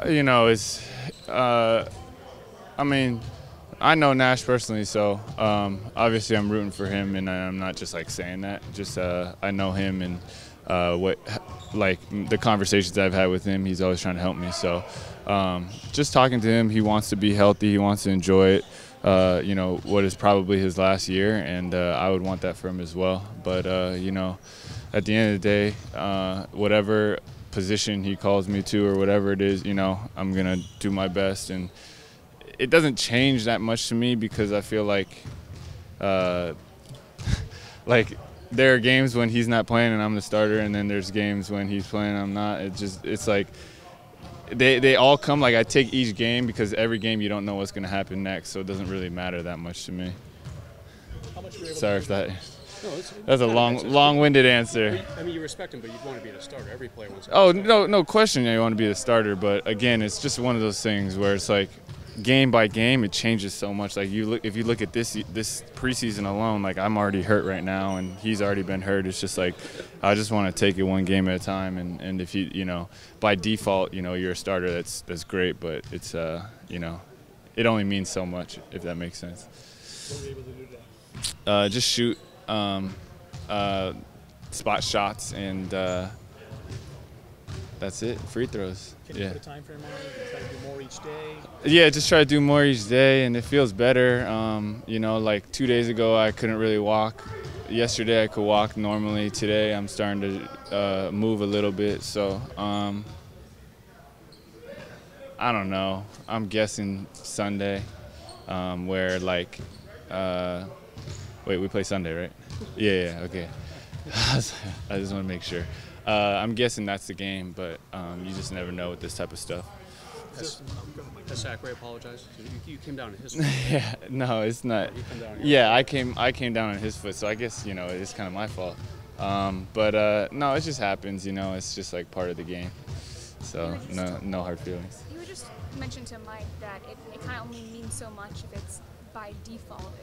You know, I mean, I know Nash personally, so obviously I'm rooting for him, and I'm not just like saying that. Just I know him and what like the conversations I've had with him. He's always trying to help me. So just talking to him, he wants to be healthy. He wants to enjoy it. You know, what is probably his last year, and I would want that for him as well. But you know, at the end of the day, whatever position he calls me to or whatever it is, you know, I'm gonna do my best. And it doesn't change that much to me because I feel like like there are games when he's not playing and I'm the starter, and then there's games when he's playing and I'm not. It's like they all come. Like I take each game because every game you don't know what's going to happen next, so it doesn't really matter that much to me. How much were you able Sorry to if that. No, That's a long-winded answer. I mean, you respect him, but you'd want to be the starter. Every player wants to be Oh, the starter. no question you want to be the starter, but again, it's just one of those things where it's like game by game, it changes so much. Like if you look at this preseason alone, like I'm already hurt right now, and he's already been hurt. It's just like I just want to take it one game at a time, and if you know by default, you know you're a starter, that's great, but it's you know it only means so much if that makes sense. What were you able to do today? Just shoot spot shots and. That's it. Free throws. Can you put a time frame on it? Can you try to do more each day? Yeah, just try to do more each day, and it feels better. You know, like 2 days ago, I couldn't really walk. Yesterday, I could walk normally. Today, I'm starting to move a little bit. So, I don't know. I'm guessing Sunday, where like, wait, we play Sunday, right? Yeah, okay. I just want to make sure. I'm guessing that's the game, but you just never know with this type of stuff. Has Zachary apologized? You came down to his. Yeah, no, it's not. You come down here. Yeah, I came down on his foot, so I guess you know it's kind of my fault. But no, it just happens. You know, it's just like part of the game. So no hard feelings. You just mentioned to Mike that it kind of only means so much if it's by default.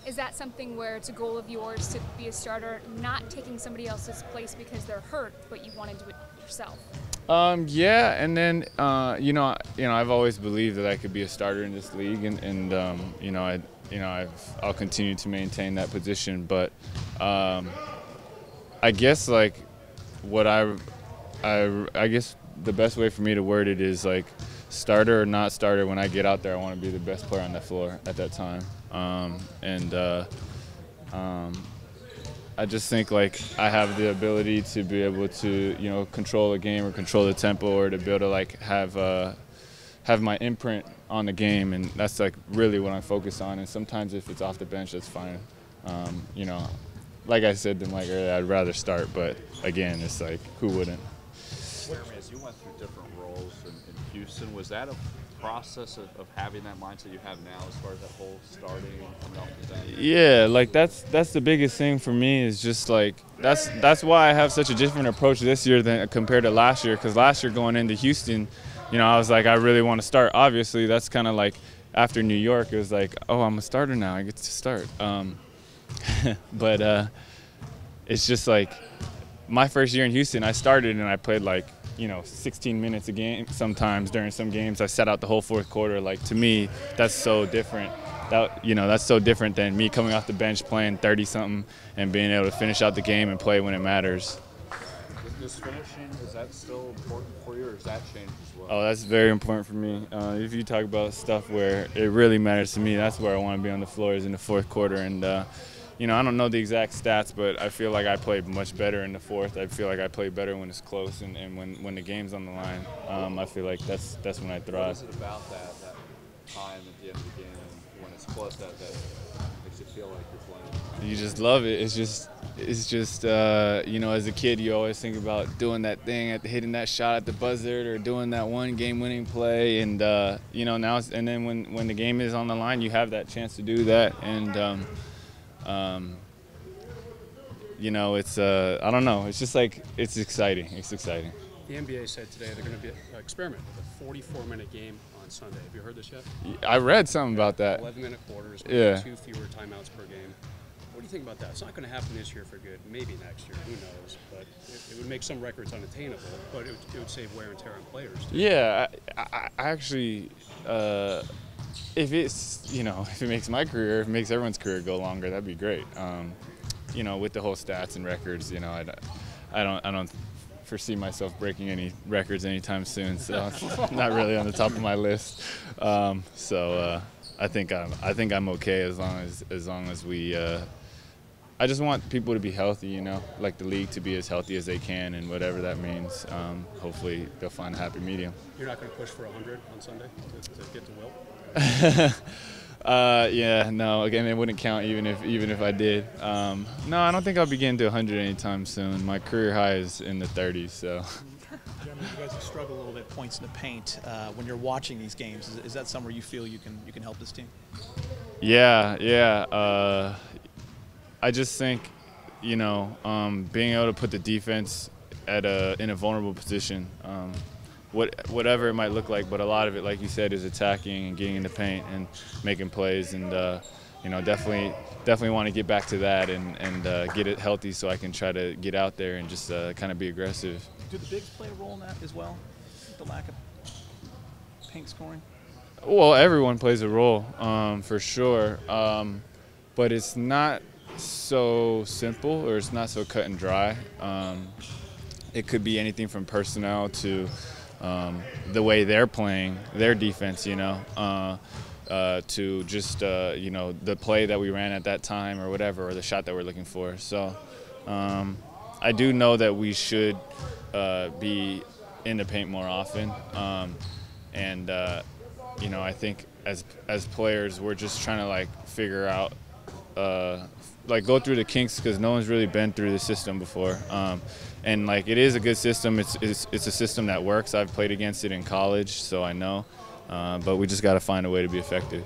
Is that something where it's a goal of yours to be a starter, not taking somebody else's place because they're hurt, but you want to do it yourself? Yeah, and then you know, I've always believed that I could be a starter in this league, and you know, I'll continue to maintain that position. But I guess like what I guess the best way for me to word it is like starter or not starter. When I get out there, I want to be the best player on that floor at that time. I just think like I have the ability to be able to, you know, control a game or control the tempo, or to be able to like have my imprint on the game, and that's like really what I'm focused on. And sometimes if it's off the bench, that's fine. You know, like I said to Mike earlier, I'd rather start, but again, it's like who wouldn't? Jeremy, as you went through different roles in Houston, was that a process of having that mindset you have now as far as that whole starting and coming off the bench? Yeah, like that's the biggest thing for me is just like that's why I have such a different approach this year than compared to last year. Because last year going into Houston, you know, I was like I really want to start. Obviously, that's kind of like after New York, it was like, oh, I'm a starter now. I get to start. But it's just like my first year in Houston, I started and I played like, you know, 16 minutes a game. Sometimes during some games, I sat out the whole fourth quarter. Like to me, that's so different. That's so different than me coming off the bench playing 30-something and being able to finish out the game and play when it matters. Is finishing, is that still important for you, or has that changed as well? Oh, that's very important for me. If you talk about stuff where it really matters to me, that's where I want to be on the floor, is in the fourth quarter. And you know, I don't know the exact stats, but I feel like I played much better in the fourth. I feel like I play better when it's close and when the game's on the line. I feel like that's when I thrive. What is it about that time at the end of the game and when it's close that makes you feel like you're playing? You just love it. It's just you know, as a kid, you always think about doing that thing, hitting that shot at the buzzer, or doing that one game-winning play. And you know, now and then when the game is on the line, you have that chance to do that. And you know, it's I don't know. It's just like it's exciting. It's exciting. The NBA said today they're going to be experiment with a 44-minute game on Sunday. Have you heard this yet? I read something about that. 11-minute quarters, Yeah. 2 fewer timeouts per game. What do you think about that? It's not going to happen this year for good. Maybe next year. Who knows? But it would make some records unattainable. But it would save wear and tear on players, too. Yeah, I actually, if it's, you know, if it makes my career, if it makes everyone's career go longer, that'd be great. You know, with the whole stats and records, you know, I don't foresee myself breaking any records anytime soon, so it's not really on the top of my list. I think I'm okay as long as we. I just want people to be healthy, you know, like the league to be as healthy as they can, and whatever that means. Hopefully, they'll find a happy medium. You're not going to push for 100 on Sunday to get to Wilt? Yeah, no. Again, it wouldn't count even if I did. No, I don't think I'll be getting to 100 anytime soon. My career high is in the 30s, so. Jeremy, you guys have struggled a little bit points in the paint. When you're watching these games, is that somewhere you feel you can help this team? Yeah. I just think, you know, being able to put the defense in a vulnerable position, whatever it might look like, but a lot of it, like you said, is attacking and getting in the paint and making plays, and you know, definitely want to get back to that and get it healthy so I can try to get out there and just kind of be aggressive. Do the bigs play a role in that as well, the lack of paint scoring? Well, everyone plays a role, for sure, but it's not so simple, or it's not so cut and dry. It could be anything from personnel to the way they're playing their defense, you know, to just you know, the play that we ran at that time or whatever, or the shot that we're looking for. So I do know that we should be in the paint more often, and you know, I think as players, we're just trying to like figure out, like go through the kinks, because no one's really been through the system before, and like it is a good system. It's a system that works. I've played against it in college, so I know, but we just got to find a way to be effective.